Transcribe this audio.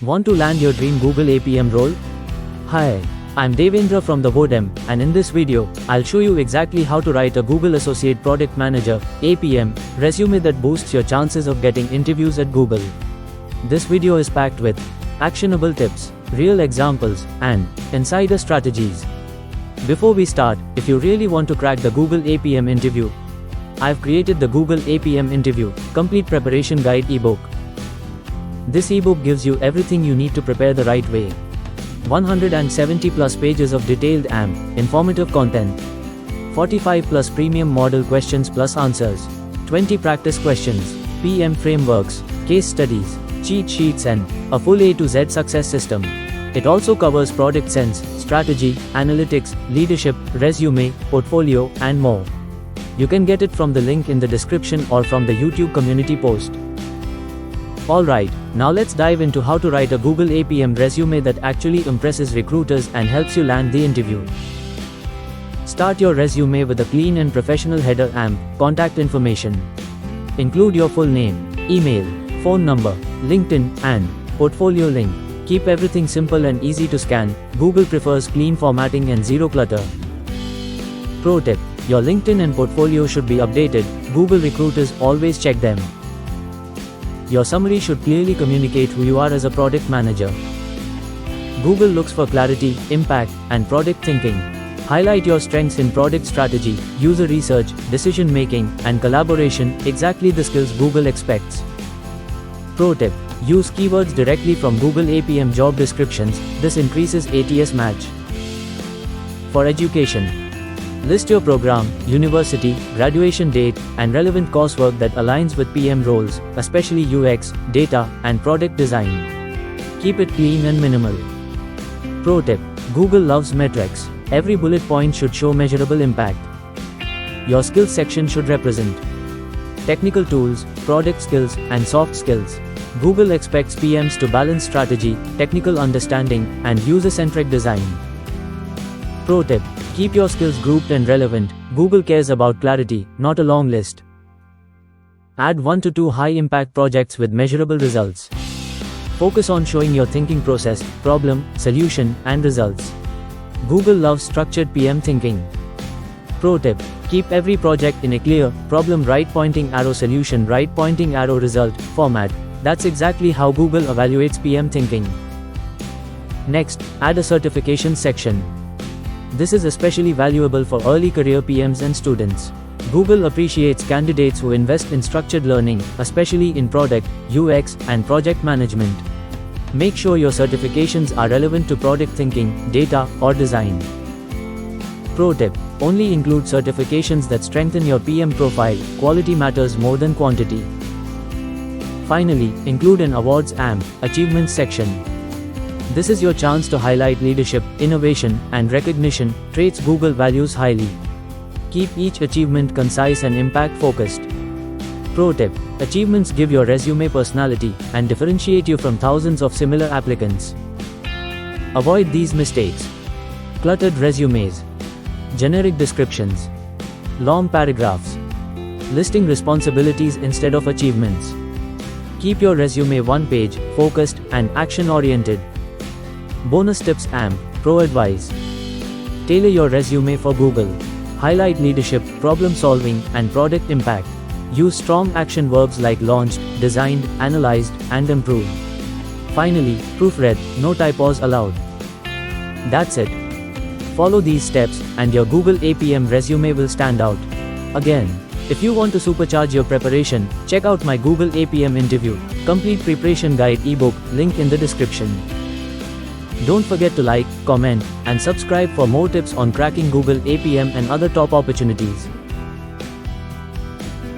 Want to land your dream Google APM role? Hi, I'm Devendra from Thewodm, and in this video, I'll show you exactly how to write a Google Associate Product Manager (APM) resume that boosts your chances of getting interviews at Google. This video is packed with actionable tips, real examples, and insider strategies. Before we start, if you really want to crack the Google APM interview, I've created the Google APM Interview Complete Preparation Guide ebook. This ebook gives you everything you need to prepare the right way. 170 plus pages of detailed informative content. 45 plus premium model questions plus answers. 20 practice questions, PM frameworks, case studies, cheat sheets and a full A to Z success system. It also covers product sense, strategy, analytics, leadership, resume, portfolio, and more. You can get it from the link in the description or from the YouTube community post. Alright, now let's dive into how to write a Google APM resume that actually impresses recruiters and helps you land the interview. Start your resume with a clean and professional header contact information. Include your full name, email, phone number, LinkedIn, and portfolio link. Keep everything simple and easy to scan. Google prefers clean formatting and zero clutter. Pro tip: your LinkedIn and portfolio should be updated. Google recruiters always check them. Your summary should clearly communicate who you are as a product manager. Google looks for clarity, impact, and product thinking. Highlight your strengths in product strategy, user research, decision making, and collaboration, exactly the skills Google expects. Pro tip: use keywords directly from Google APM job descriptions. This increases ATS match. For education, list your program, university, graduation date, and relevant coursework that aligns with PM roles, especially UX, data, and product design. Keep it clean and minimal. Pro tip: Google loves metrics. Every bullet point should show measurable impact. Your skills section should represent technical tools, product skills, and soft skills. Google expects PMs to balance strategy, technical understanding, and user-centric design. Pro tip: keep your skills grouped and relevant. Google cares about clarity, not a long list. Add 1 to 2 high-impact projects with measurable results. Focus on showing your thinking process, problem, solution, and results. Google loves structured PM thinking. Pro tip: keep every project in a clear, problem right pointing arrow solution right pointing arrow result format. That's exactly how Google evaluates PM thinking. Next, add a certification section. This is especially valuable for early career PMs and students. Google appreciates candidates who invest in structured learning, especially in product, UX, and project management. Make sure your certifications are relevant to product thinking, data, or design. Pro tip: only include certifications that strengthen your PM profile. Quality matters more than quantity. Finally, include an awards achievements section. This is your chance to highlight leadership, innovation, and recognition, traits Google values highly. Keep each achievement concise and impact-focused. Pro tip: achievements give your resume personality and differentiate you from thousands of similar applicants. Avoid these mistakes: cluttered resumes, generic descriptions, long paragraphs, listing responsibilities instead of achievements. Keep your resume one-page, focused, and action-oriented. Bonus tips: pro advice. Tailor your resume for Google. Highlight leadership, problem-solving, and product impact. Use strong action verbs like launched, designed, analyzed, and improved. Finally, proofread, no typos allowed. That's it. Follow these steps, and your Google APM resume will stand out. Again, if you want to supercharge your preparation, check out my Google APM Interview Complete Preparation Guide ebook, link in the description. Don't forget to like, comment, and subscribe for more tips on cracking Google APM and other top opportunities.